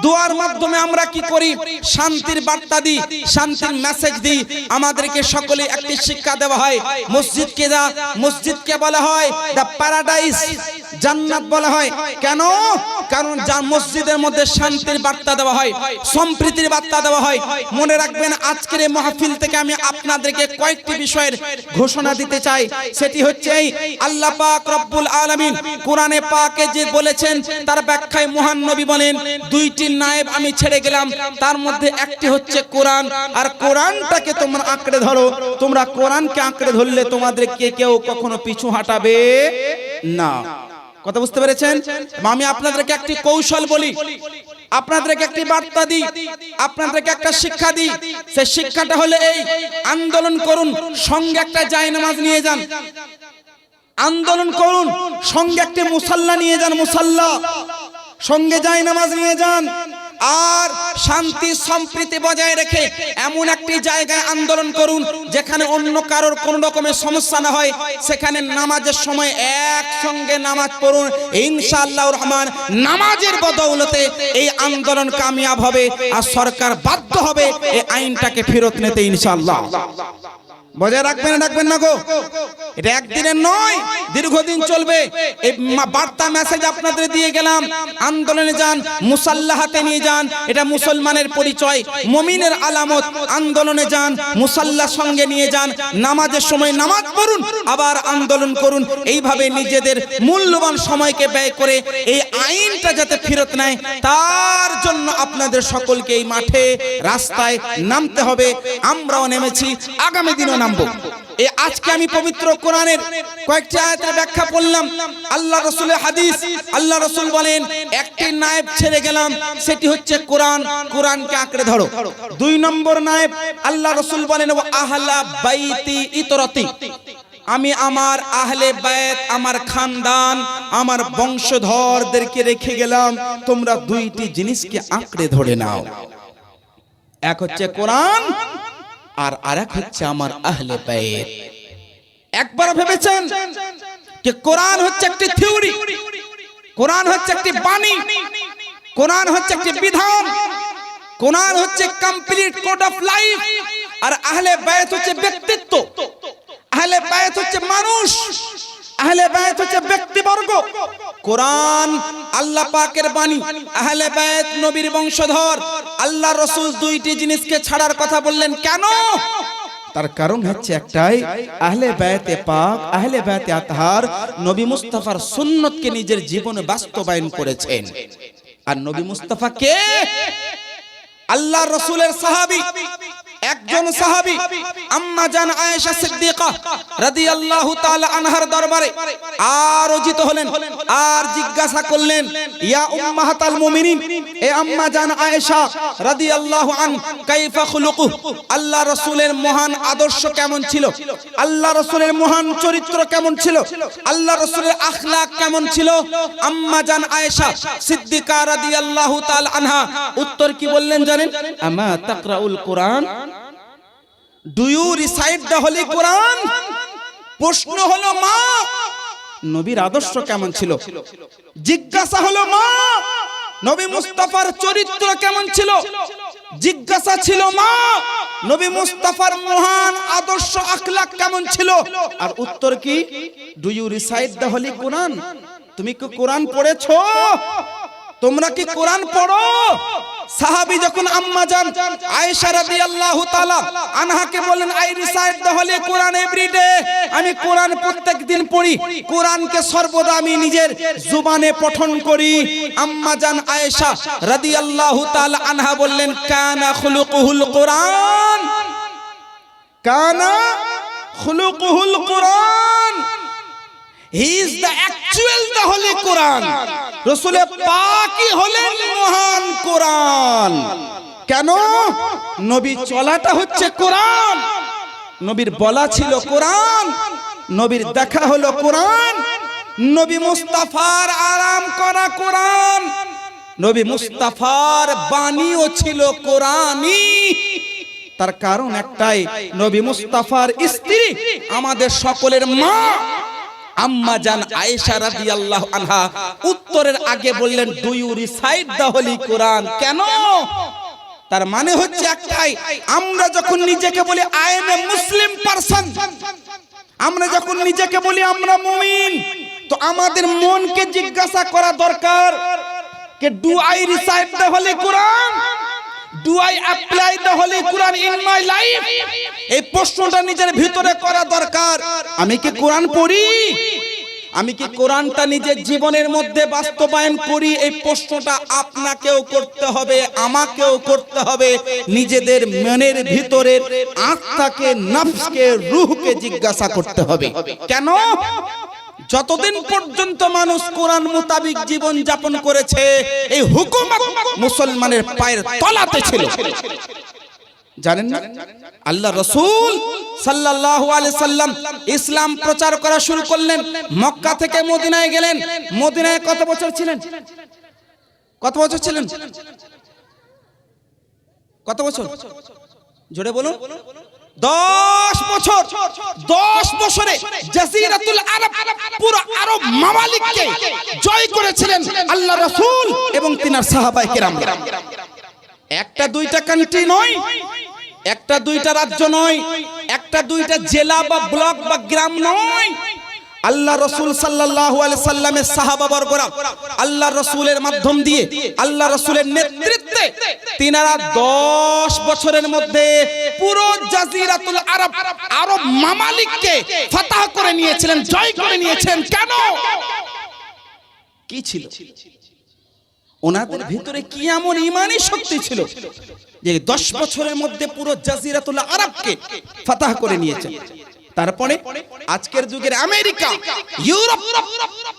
দোয়ার মাধ্যমে আমরা কি করি, শান্তির বার্তা দিই, শান্তির মেসেজ দিই। আমাদেরকে সকলে একটি শিক্ষা দেওয়া হয়, মসজিদকে বলা হয় দ্য প্যারাডাইস, জান্নাত বলা হয়। কেন? কারণ মসজিদের মধ্যে শান্তির বার্তা দেওয়া হয়, সম্প্রীতির বার্তা দেওয়া হয়। মনে রাখবেন, আজকের এই মাহফিল থেকে আমি আপনাদেরকে কয়েকটি বিষয়ের ঘোষণা দিতে চাই। সেটি হচ্ছে এই আল্লাহ পাক রব্বুল আলামিন কোরআনে পাকে যে বলেছেন তার ব্যাখ্যায় মহান নবী বলেন, দুইটি নায়েব আমি ছেড়ে গেলাম, তার মধ্যে একটি হচ্ছে কোরআন। আর কোরআনটাকে তোমরা আঁকড়ে ধরো। তোমরা কোরআনকে আঁকড়ে ধরলে তোমাদেরকে কেউ কখনো পিছু হাঁটাবে না। কথা বুঝতে পেরেছেন? আমি আপনাদেরকে একটি কৌশল বলি, আপনাদেরকে একটি বার্তা দিই, আপনাদেরকে একটা শিক্ষা দিই। সেই শিক্ষাটা হলো এই, আন্দোলন করুন, সঙ্গে একটা জায়নামাজ নিয়ে যান। আন্দোলন করুন, সঙ্গে একটা মুসাল্লা নিয়ে যান, মুসাল্লা সঙ্গে জায়নামাজ নিয়ে যান। আর শান্তি সম্প্রীতি বজায় রেখে এমন একটি জায়গায় আন্দোলন করুন যেখানে অন্য কারোর কোনো রকমের সমস্যা না হয়। সেখানে নামাজের সময় একসঙ্গে নামাজ পড়ুন, ইনশাআল্লাহর রহমান নামাজের বদৌলতে এই আন্দোলন কামিয়াব হবে আর সরকার বাধ্য হবে এই আইনটাকে ফেরত নিতে, ইনশাআল্লাহ। বজায় রাখবেন না, রাখবেন না গো? এটা একদিনের নয়, দীর্ঘদিন চলবে। এই বার্তা মেসেজ আপনাদের দিয়ে গেলাম। আন্দোলনে যান, মুসাল্লা হাতে নিয়ে যান, এটা মুসলমানের পরিচয়, মুমিনের আলামত। আন্দোলনে যান, মুসাল্লা সঙ্গে নিয়ে যান, নামাজের সময় নামাজ পড়ুন, আবার আন্দোলন করুন। এইভাবে নিজেদের মূল্যবান সময়কে ব্যয় করে এই আইনটা যাতে ফেরত নেয়, তার জন্য আপনাদের সকলকে এই মাঠে রাস্তায় নামতে হবে। আমরাও নেমেছি, আগামী দিনও নামবো। এই আজকে আমি পবিত্র কোরআনের কয়েকটি আয়াতের ব্যাখ্যা করলাম, আল্লাহ রাসূলের হাদিস। আল্লাহ রাসূল বলেন, একটি নায়েব ছেড়ে গেলাম, সেটি হচ্ছে কোরআন। কোরআনকে আঁকড়ে ধরো। 2 নম্বর নায়েব, আল্লাহ রাসূল বলেন, ওয়া আহলা বাইতি ইতরতি, আমি আমার আহলে বায়াত, আমার খানদান, আমার বংশধরদেরকে রেখে গেলাম, তোমরা দুইটি জিনিসকে আঁকড়ে ধরে নাও। এক হচ্ছে কোরআন, আর আরেক হচ্ছে আমার আহলে বায়াত। একবার ভেবেছেন যে কোরআন হচ্ছে একটি থিওরি, কোরআন হচ্ছে একটি বাণী, কোরআন হচ্ছে একটি বিধান, কোরআন হচ্ছে কমপ্লিট কোড অফ লাইফ, আর আহলে বায়াত হচ্ছে ব্যক্তিত্ব, আহলে বায়াত হচ্ছে মানুষ, আহলে বায়াত হচ্ছে ব্যক্তিবর্গ। কোরআন আল্লাহ পাকের বাণী, আহলে বায়াত নবীর বংশধর। আল্লাহ রাসূল দুইটি জিনিসকে ছাড়ার কথা বললেন, কেন? তার কারণ হচ্ছে একটাই, আহলে বায়াতে পাক, আহলে বায়াতে আতহার নবী মুস্তাফার সুন্নতকে নিজের জীবনে বাস্তবায়ন করেছেন। আর নবী মুস্তাফা কে? আল্লাহ রাসূলের সাহাবী, একজন সাহাবী আম্মা জান আয়েশা সিদ্দিকা রাদিয়াল্লাহু তাআলা আনহার দরবারে আরজিত হলেন, আর জিজ্ঞাসা করলেন, ইয়া উম্মাহাতাল মুমিনিন, এ আম্মা জান আয়েশা রাদিয়াল্লাহু আন, কাইফা খুলুকু, আল্লাহ রাসূলের মহান আদর্শ কেমন ছিল, আল্লাহ রাসূলের মহান চরিত্র কেমন ছিল, আল্লাহ রাসূলের আখলাক কেমন ছিল? আম্মা জান আয়েশা সিদ্দিকা রাদিয়াল্লাহু তাআলা আনহা উত্তর কি বললেন জানেন? আমা তাকরাউল Quran, do you recite the holy Quran? প্রশ্ন হলো, মা নবীর আদর্শ কেমন ছিল? জিজ্ঞাসা হলো, মা নবী মুস্তাফার চরিত্র কেমন ছিল? জিজ্ঞাসা ছিল, মা নবী মুস্তাফার মহান আদর্শ আখলাক কেমন ছিল? আর উত্তর কি? Do you recite the holy Quran? তুমি কি কোরআন পড়েছো? তোমরা কি কোরআন পড়ো? সাহাবী যখন আম্মা জান আয়েশা রাদিয়াল্লাহু তাআলা আনহাকে বলেন, I recite the holy Quran every day, আমি কোরআন প্রত্যেকদিন পড়ি, কোরআনকে সর্বদা আমি নিজের জবানে পঠন করি। আম্মা জান আয়েশা রাদিয়াল্লাহু তাআলা আনহা বললেন, কানা খুলুকুহুল কোরআন, কানা খুলুকুহুল Quran. He is the actual the holy Quran. রাসূল পাকই হলেন মহান কোরআন। কেন? নবী চলাটা হচ্ছে কোরআন, নবীর বলা ছিল কোরআন, নবীর দেখা হলো কোরআন, নবী মুস্তাফার আরাম করা কোরআন, নবী মুস্তাফার বাণীও ছিল কোরআনই। তার কারণ একটাই, নবী মুস্তাফার স্ত্রী আমাদের সকলের মা আম্মা জান আয়েশা রাদিয়াল্লাহু আনহা উত্তরের আগে বললেন, do you recite the holy Quran. কেন? তার মানে হচ্ছে একটাই, আমরা যখন নিজেকে বলি I am a Muslim person, আমরা যখন নিজেকে বলি আমরা মুমিন, তো আমাদের মনকে জিজ্ঞাসা করা দরকার যে do I recite the holy Quran, do I apply the holy Quran in my life. এই প্রশ্নটা নিজের ভিতরে করা দরকার। আমি কি কোরআন পড়ি? আমি কি কোরআনটা নিজের জীবনের মধ্যে বাস্তবায়ন করি? এই প্রশ্নটা আপনাকেও করতে হবে, আমাকেও করতে হবে। নিজেদের মনের ভিতরের আত্মাকে, নফসকে, রূহকে জিজ্ঞাসা করতে হবে। কেন? যতদিন পর্যন্ত মানুষ কোরআন মোতাবিক জীবন যাপন করেছে, এই হুকুমত মুসলমানের পায়ের তলাতে ছিল। জানেন না, আল্লাহ রাসূল সাল্লাল্লাহু আলাইহি সাল্লাম ইসলাম প্রচার করা শুরু করলেন, মক্কা থেকে মদিনায় গেলেন। মদিনায় কত বছর ছিলেন? কত বছর ছিলেন? কত বছর? জোরে বলুন। 10 বছর। 10 বছরে জাজিরাতুল আরব, পুরো আরব মামালিককে জয় করেছিলেন আল্লাহ রাসূল এবং তিনার সাহাবায়ে কেরাম। একটা দুইটা কান্ট্রি নয়, একটা দুইটা রাজ্য নয়, একটা দুইটা জেলা বা ব্লক বা গ্রাম নয়। আল্লাহ রাসূল সাল্লাল্লাহু আলাইহি সাল্লামের সাহাবাবর্গরা আল্লাহ রাসূলের মাধ্যম দিয়ে, আল্লাহ রাসূলের নেতৃত্বে তিনারা 10 বছরের মধ্যে পুরো জাজিরাতুল আরব, আরব মামালিককে ফাতাহ করে নিয়েছিলেন, জয় করে নিয়েছেন। কেন? কি ছিল ওনাদের ভিতরে? কি এমন ঈমানি শক্তি ছিল যে 10 বছরের মধ্যে পুরো জাজিরাতুল আরবকে ফাতাহ করে নিয়েছেন? তারপরে আজকের যুগের আমেরিকা, ইউরোপ,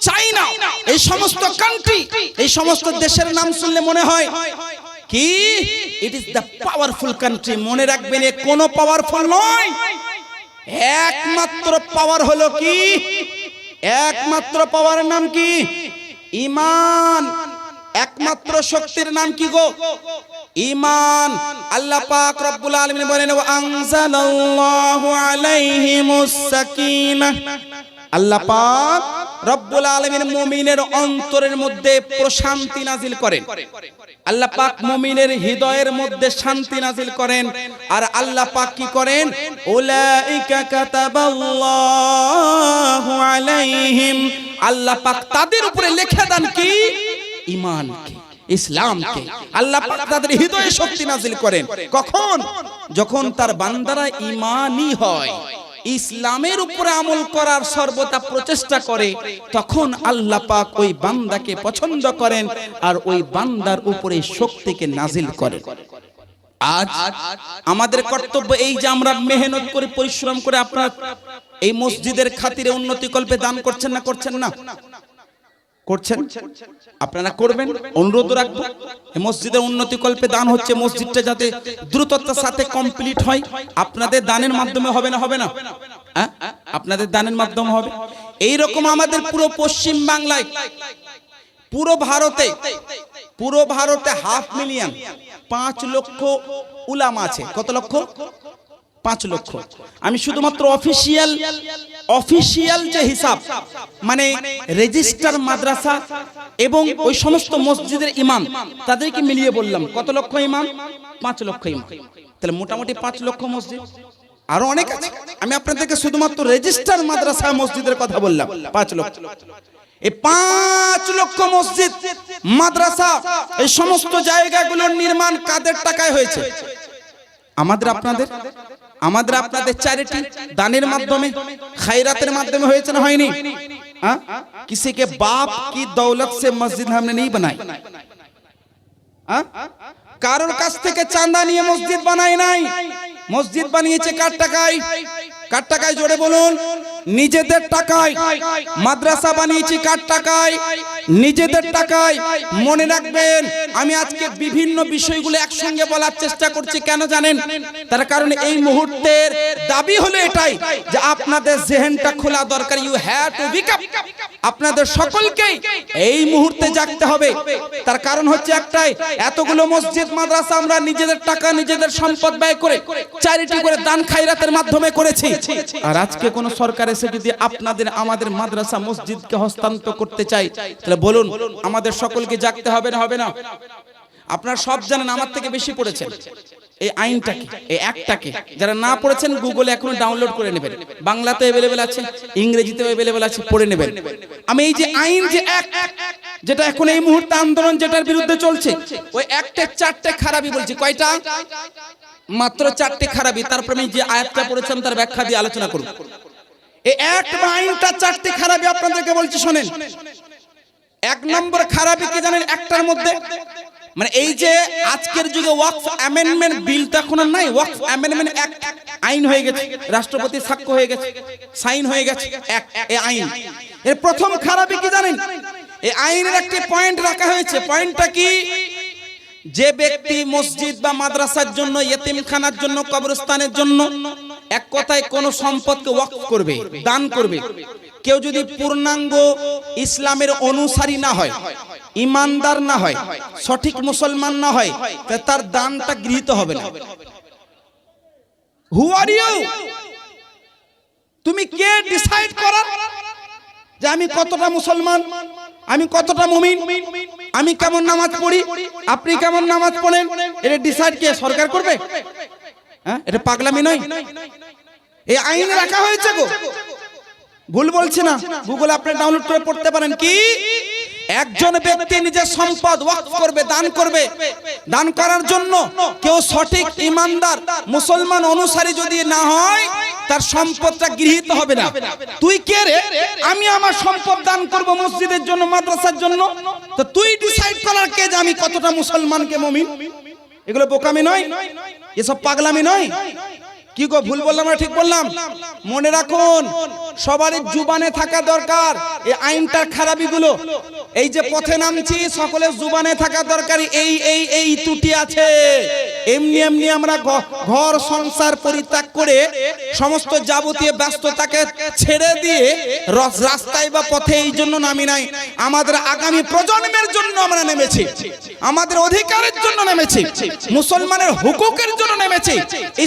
চায়না, এই সমস্ত কান্ট্রি, এই সমস্ত দেশের নাম শুনলে মনে হয় কি it is the powerful country. মনে রাখবেন, এ কোনো পাওয়ারফুল নয়। একমাত্র পাওয়ার হলো কি? একমাত্র পাওয়ারের নাম কি? ঈমান। একমাত্র শক্তির নাম কি গো? ঈমান। আল্লাহ পাক রব্বুল আলামিন বলেন, ওয়া আনজালাল্লাহু আলাইহিমুস সাকিনাহ। আল্লাহ পাক রব্বুল আলামিন মুমিনের অন্তরের মধ্যে প্রশান্তি নাজিল করেন। আল্লাহ পাক মুমিনের হৃদয়ের মধ্যে শান্তি নাজিল করেন। আর আল্লাহ পাক কি করেন? উলাইকা কাতাবাল্লাহু আলাইহিম। আল্লাহ পাক তাদের উপরে লিখে দেন কি? ঈমানকে, ইসলামকে। আল্লাহ পাক তাদের হৃদয়ে শক্তি নাজিল করেন। কখন? যখন তার বান্দারা ঈমানি হয়, ইসলামের উপরে আমল করার সর্বদা প্রচেষ্টা করে, তখন আল্লাহ পাক ওই বান্দাকে পছন্দ করেন আর ওই বান্দার উপরে শক্তিকে নাজিল করেন। আজ আমাদের কর্তব্য এই যে আমরা মেহনত করে, পরিশ্রম করে আপনারা এই মসজিদের খাতিরে উন্নতি কল্পে দান করছেন না? করছেন না? করছেন? আপনারা করবেন, অনুরোধ রাখবো। এই মসজিদের উন্নতি কল্পে দান হচ্ছে, মসজিদটা যাতে দ্রুততার সাথে কমপ্লিট হয়। আপনাদের দানের মাধ্যমে হবে না? হবে না? আপনাদের দানের মাধ্যমে হবে। এই রকম আমাদের পুরো পশ্চিম বাংলায়, পুরো ভারতে 500,000 5 লক্ষ উলামা আছে। কত লক্ষ? 5 লক্ষ। আমি শুধুমাত্র অফিসিয়াল যে হিসাব, মানে রেজিস্টার মাদ্রাসা এবং ওই সমস্ত মসজিদের ইমাম, তাদেরকে মিলিয়ে বললাম কত লক্ষ ইমাম? 5 লক্ষ ইমাম। তাহলে মোটামুটি 5 লক্ষ মসজিদ। আরো অনেক আছে, আমি আপনাদেরকে শুধুমাত্র রেজিস্টার মাদ্রাসা মসজিদের কথা বললাম। 5 লক্ষ। এই 5 লক্ষ মসজিদ, মাদ্রাসা, এই সমস্ত জায়গাগুলোর নির্মাণ কাদের টাকায় হয়েছে? আমাদের আপনাদের চ্যারিটি, দানের মাধ্যমে, খায়রাতের মাধ্যমে হয়েছে না হয়নি? किसी के बाप की दौलत से मस्जिद हमने नहीं बनाई। কারোর কাছ থেকে চাঁদা নিয়ে মসজিদ বানাই নাই। মসজিদ বানিয়েছে কার টাকায়? কার টাকায়? জোরে বলুন। নিজেদের টাকায় মাদ্রাসা বানিয়েছি, কার টাকায়? নিজেদের টাকায়। মনে রাখবেন, আমি আজকে বিভিন্ন বিষয়গুলো একসঙ্গে বলার চেষ্টা করছি, কেন জানেন? তার কারণ এই মুহূর্তের দাবি হলো এটাই যে আপনাদের জেহেনটা খোলা দরকার। You have to wake up. আপনাদের সকলকেই এই মুহূর্তে জাগতে হবে। তার কারণ হচ্ছে একটাই, এতগুলো মসজিদ মাদ্রাসা আমরা নিজেদের টাকা নিজেদের সম্পদ ব্যয় করে চ্যারিটি করে দান খায়রাতের মাধ্যমে করেছি। আর আজকে কোন সরকার এসে যদি আপনাদের আমাদের মাদ্রাসা মসজিদকে হস্তান্তর করতে চাই, তাহলে বলুন আমাদের সকলকে জাগতে হবে না হবে না? আপনারা সব জানেন, আমার থেকে বেশি পড়েছেন এই আইনটাকে, এই অ্যাক্টটাকে। যারা না পড়েছেন গুগলে এখন ডাউনলোড করে নেবেন, বাংলাতে অ্যাভেলেবেল আছে, ইংরেজিতেও অ্যাভেলেবেল আছে, পড়ে নেবেন। আমি এই যে আইন, যে অ্যাক্ট, যেটা এখন এই মুহূর্তে আন্দোলন যেটার বিরুদ্ধে চলছে, ওই অ্যাক্টের 4টে খারাপি বলছি। কয়টা? মাত্র 4টে খারাপি। তারপর আমি যে আয়াতটা পড়েছিলাম তার ব্যাখ্যা দিয়ে আলোচনা করব। এই অ্যাক্ট বা আইনটা 4টে খারাপি আপনাদেরকে বলছি, শোনেন। 1 নম্বর খারাপি কি জানেন? একটার মধ্যে, মানে এই যে আজকের যুগে ওয়াকফ অ্যামেন্ডমেন্ট বিল তো এখন আর নাই, ওয়াকফ অ্যামেন্ডমেন্ট অ্যাক্ট আইন হয়ে গেছে, রাষ্ট্রপতি সাক্ষ্য হয়ে গেছে, সাইন হয়ে গেছে এই আইন। এর প্রথম খারাপি কি জানেন? এই আইনের একটি পয়েন্ট রাখা হয়েছে। পয়েন্টটা কি? যে ব্যক্তি মসজিদ বা মাদ্রাসার জন্য, ইয়েতিমখানার জন্য, কবরস্থানের জন্য এক কথায় কোন সম্পদকে ওয়াকফ করবে, দান করবে, কেউ যদি পূর্ণাঙ্গ ইসলামের অনুসারী না হয়, ইমানদার না হয়, সঠিক মুসলমান না হয়, তার দানটা গৃহীত হবে না। হু আর ইউ? তুমি কে ডিসাইড করার যে আমি কতটা মুসলমান, আমি কতটা মুমিন, আমি কেমন নামাজ পড়ি, আপনি কেমন নামাজ পড়েন? এটা ডিসাইড কে? সরকার করবে? হ্যাঁ, এটা পাগলামি নয়? এই আইন রাখা হয়েছে গো, ভুল বলছি না, গুগলে আপনি ডাউনলোড করে পড়তে পারেন। কি? একজন ব্যক্তি নিজের সম্পদ ওয়াকফ করবে, দান করবে। দান করার জন্য কেউ সঠিক ইমানদার মুসলমান অনুসারী যদি না হয়, তার সম্পদটা গৃহীত হবে না। তুই কে রে? আমি আমার সম্পদ দান করব মসজিদের জন্য, মাদ্রাসার জন্য। তো তুই ডিসাইড করার কে যে আমি কতটা মুসলমানকে মুমিন? এগুলো বোকামি নয়? এসব পাগলামি নয়? কি গো, ভুল বললাম না ঠিক বললাম? মনে রাখুন, সবারই জুবানে থাকা দরকার এই আইনটার খারাপিগুলো। এই যে পথে নামছি, সকলের জুবানে থাকা দরকার এই এই এই ত্রুটি আছে। এমনি এমনি আমরা ঘর সংসার পরিত্যাগ করে সমস্ত যাবতীয় ব্যস্ততাকে ছেড়ে দিয়ে রাস্তায় বা পথে এই জন্য নামি নাই। আমাদের আগামী প্রজন্মের জন্য আমরা নেমেছি, আমাদের অধিকারের জন্য নেমেছি, মুসলমানের হুকুকের জন্য নেমেছি,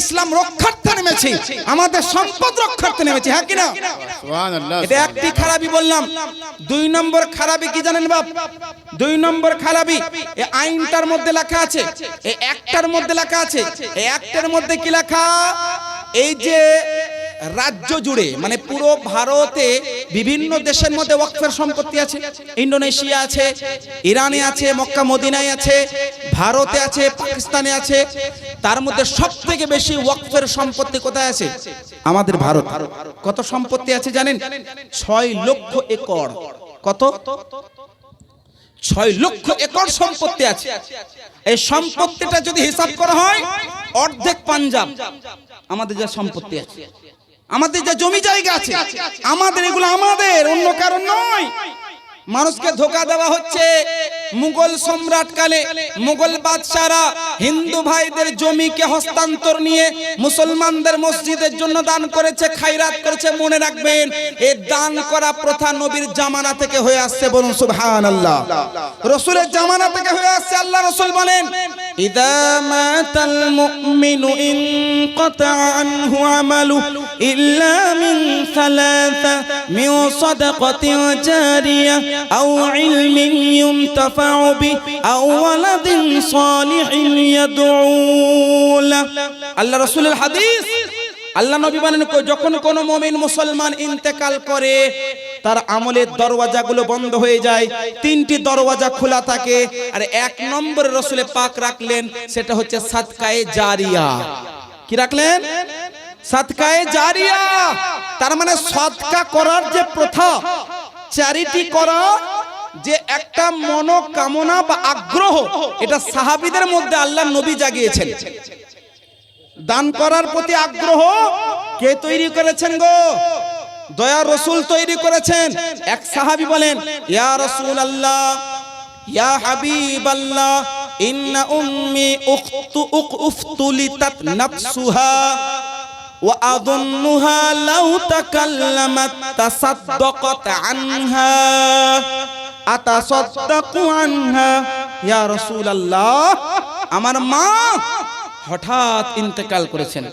ইসলাম রক্ষার্থে নেমেছি, আমাদের সম্পদ রক্ষার্থে নেমেছি। হ্যাঁ কিনা? এটা একটি খারাপি বললাম। 2 নম্বর খারাপি কি জানেন বাপ? 2 নম্বর খারাপি এই আইনটার মধ্যে লেখা আছে, এই একটার মধ্যে লেখা আছে। এই একটার মধ্যে কি লেখা? এই যে রাজ্য জুড়ে, মানে পুরো ভারতে বিভিন্ন দেশের মধ্যে ওয়াকফের সম্পত্তি আছে। ইন্দোনেশিয়া আছে, ইরানে আছে, মক্কা মদিনায় আছে, ভারতে আছে, পাকিস্তানে আছে। তার মধ্যে সবথেকে বেশি ওয়াকফের সম্পত্তি কোথায় আছে? আমাদের ভারত। কত সম্পত্তি আছে জানেন? 6 লক্ষ একর। কত? 6 লক্ষ একর সম্পত্তি আছে। এই সম্পত্তিটা যদি হিসাব করা হয়, অর্ধেক পাঞ্জাব আমাদের যা সম্পত্তি আছে, আমাদের যা জমি জায়গা আছে, আমাদের এগুলো আমাদের, অন্য কারণ নয়। মানুষকে ধোঁকা দেওয়া হচ্ছে। মুঘল সম্রাট কালে মুঘল বাদশারা হিন্দু ভাইদের জমিকে হস্তান্তর নিয়ে মুসলমানদের মসজিদের জন্য দান করেছে, খায়রাত করেছে। মনে রাখবেন, এই দান করা প্রথা নবীর জামানা থেকে হয়ে আসছে। বলুন সুবহানাল্লাহ। রাসূলের জামানা থেকে হয়ে আসছে। আল্লাহ রাসূল বলেন, ইযা মাতাল মুমিনু ইনকাতা আনহু আমালু ইল্লা মিন সালাসা মিন সাদাকাতিন জারিয়া আও ইলমিন ইউনতাফাউ বি আও ওয়ালাদিন সালিহিন ইয়াদউ লা। আল্লাহ রাসূলের হাদিস। আল্লাহ নবী বলেন, যখন কোন মুমিন মুসলমান ইন্তেকাল করে, তার আমলের দরওয়াজাগুলো বন্ধ হয়ে যায়, 3টি দরওয়াজা খোলা থাকে। আর 1 নম্বরে রাসূল পাক রাখলেন, সেটা হচ্ছে সাদকায়ে জারিয়া। কি রাখলেন? সাদকায়ে জারিয়া। তার মানে সদকা করার যে প্রথা, চ্যারিটি করা যে একটা মনোকামনা বা আগ্রহ, এটা সাহাবীদের মধ্যে আল্লাহ নবী জাগিয়েছেন। দান করার প্রতি আগ্রহ কে তৈরি করেছেন গো? দয়া রসুল তৈরি করেছেন। এক সাহাবী বলেন, ইয়া রাসূলুল্লাহ, ইয়া হাবিবাল্লাহ, ইন্না উম্মি উফতুলিতাত নাফসুহা ওয়া আযুন্নুহা লাউ তাকাল্লামাত তাসাদ্দাকাত আনহা আতাসাদ্দাকু আনহা। ইয়া রাসূলুল্লাহ, আমার মা হঠাৎ ইন্তেকাল করেছেন।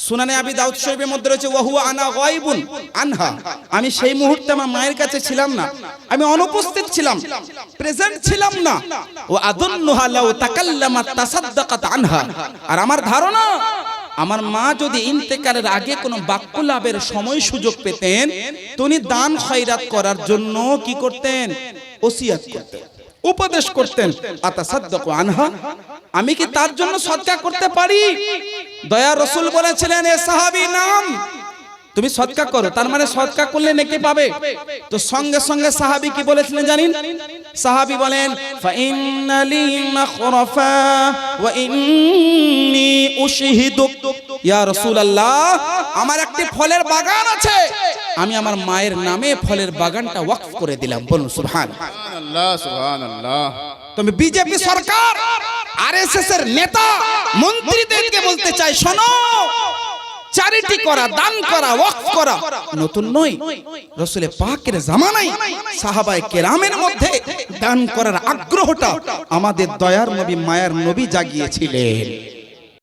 সুনানে আবি দাউদ শরীফের মধ্যে রয়েছে, ওয়া হুয়া আনা গায়বুন আনহা, আমি সেই মুহূর্তে আমার মায়ের কাছে ছিলাম না, আমি অনুপস্থিত ছিলাম, প্রেজেন্ট ছিলাম না। ওয়া আযুন্নুহা লাউ তাকাল্লামাত তাসাদ্দাকাত আনহা, আর আমার ধারণা আমার মা যদি ইন্তেকালের আগে কোনো বাক্য লাভের সময় সুযোগ পেতেন, তো উনি দান খয়রাত করার জন্য কি করতেন? ওসিয়াত করতেন, উপদেশ করতেন। আতাসাদ্দাকু আনহা, আমি কি তার জন্য সদকা করতে পারি? দয়া রাসূল বলেছিলেন, এ সাহাবী, নাম, তুমি সদকা করো, তার মানে সদকা করলে নেকি পাবে। তো সঙ্গে সঙ্গে সাহাবী কি বলেছিলেন জানেন? সাহাবী বলেন, ফা ইন্নালি মাখরাফা ওয়া ইন্নী উশহিদুক। ইয়া রাসূলুল্লাহ, আমার একটি ফলের বাগান আছে, আমি আমার মায়ের নামে ফলের বাগানটা ওয়াকফ করে দিলাম। বলুন সুবহানাল্লাহ। সুবহানাল্লাহ, সুবহানাল্লাহ। তুমি বিজেপি সরকার, আরএসএস এর নেতা মন্ত্রীদেরকে বলতে চাই, শোনো, চ্যারিটি করা, দান করা, ওয়াকফ করা নতুন নয়। রাসূল পাকের জামানায় সাহাবায়ে কেরামের মধ্যে দান করার আগ্রহটা আমাদের দয়ার নবী, মায়ার নবী জাগিয়েছিলেন।